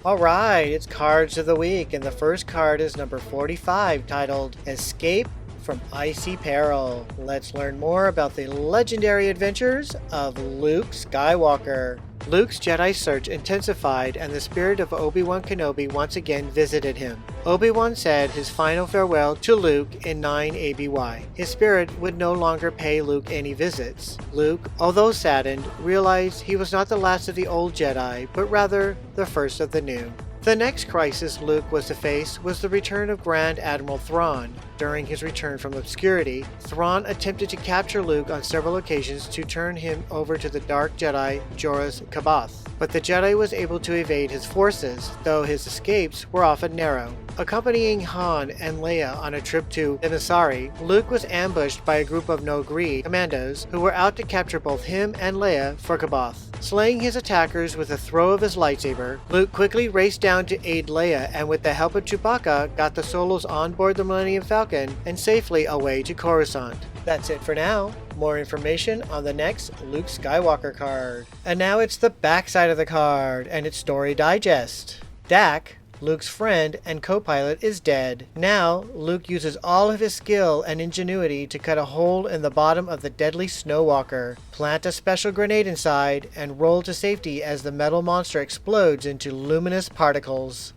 Alright, it's Cards of the Week, and the first card is number 45, titled Escape from Icy Peril. Let's learn more about the legendary adventures of Luke Skywalker. Luke's Jedi search intensified, and the spirit of Obi-Wan Kenobi once again visited him. Obi-Wan said his final farewell to Luke in 9 ABY. His spirit would no longer pay Luke any visits. Luke, although saddened, realized he was not the last of the old Jedi, but rather the first of the new. The next crisis Luke was to face was the return of Grand Admiral Thrawn. During his return from obscurity, Thrawn attempted to capture Luke on several occasions to turn him over to the Dark Jedi Jorah's C'baoth, but the Jedi was able to evade his forces, though his escapes were often narrow. Accompanying Han and Leia on a trip to Emissary, Luke was ambushed by a group of Noghri commandos who were out to capture both him and Leia for C'baoth. Slaying his attackers with a throw of his lightsaber, Luke quickly raced down to aid Leia, and with the help of Chewbacca got the Solos on board the Millennium Falcon and safely away to Coruscant. That's it for now. More information on the next Luke Skywalker card. And now it's the backside of the card and its story digest. Dak, Luke's friend and co-pilot, is dead. Now, Luke uses all of his skill and ingenuity to cut a hole in the bottom of the deadly Snowwalker, plant a special grenade inside, and roll to safety as the metal monster explodes into luminous particles.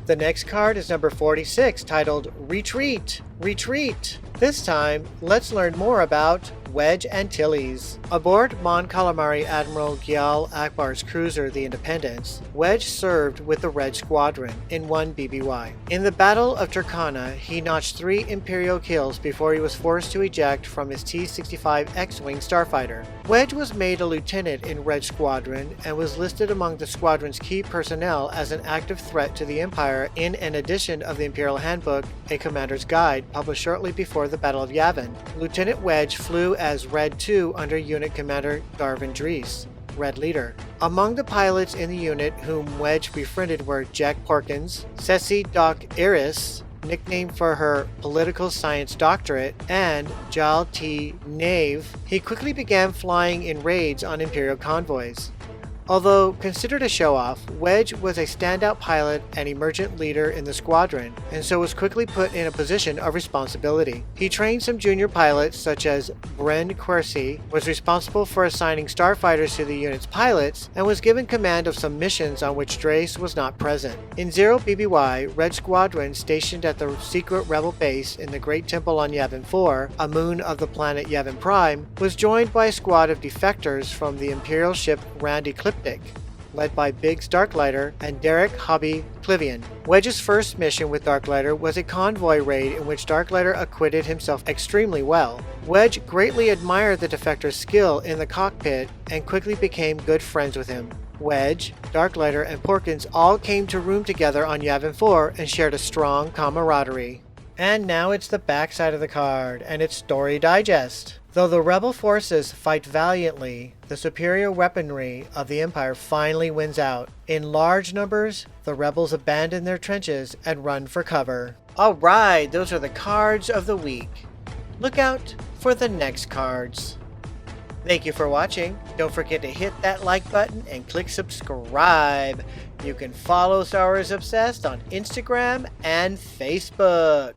The next card is number 46, titled Retreat! Retreat! This time, let's learn more about Wedge Antilles. Aboard Mon Calamari Admiral Gyal Akbar's cruiser the Independence, Wedge served with the Red Squadron in 1 BBY. In the Battle of Turkana, he notched 3 Imperial kills before he was forced to eject from his T-65 X-Wing starfighter. Wedge was made a lieutenant in Red Squadron and was listed among the squadron's key personnel as an active threat to the Empire in an edition of the Imperial Handbook, A Commander's Guide, published shortly before the Battle of Yavin. Lieutenant Wedge flew as Red 2 under Unit Commander Darvin Drees, Red Leader. Among the pilots in the unit whom Wedge befriended were Jack Porkins, Ceci Doc Iris, nicknamed for her political science doctorate, and Jal T. Nave. He quickly began flying in raids on Imperial convoys. Although considered a show-off, Wedge was a standout pilot and emergent leader in the squadron, and so was quickly put in a position of responsibility. He trained some junior pilots, such as Bren Quercy, was responsible for assigning starfighters to the unit's pilots, and was given command of some missions on which Drace was not present. In 0 BBY, Red Squadron, stationed at the secret rebel base in the Great Temple on Yavin 4, a moon of the planet Yavin Prime, was joined by a squad of defectors from the Imperial ship Rand Ecliptic, led by Biggs Darklighter and Derek Hobby Clivian. Wedge's first mission with Darklighter was a convoy raid in which Darklighter acquitted himself extremely well. Wedge greatly admired the defector's skill in the cockpit and quickly became good friends with him. Wedge, Darklighter, and Porkins all came to room together on Yavin 4 and shared a strong camaraderie. And now it's the backside of the card and its story digest. Though the rebel forces fight valiantly, the superior weaponry of the Empire finally wins out. In large numbers, the rebels abandon their trenches and run for cover. Alright, those are the cards of the week. Look out for the next cards. Thank you for watching. Don't forget to hit that like button and click subscribe. You can follow Star Wars Obsessed on Instagram and Facebook.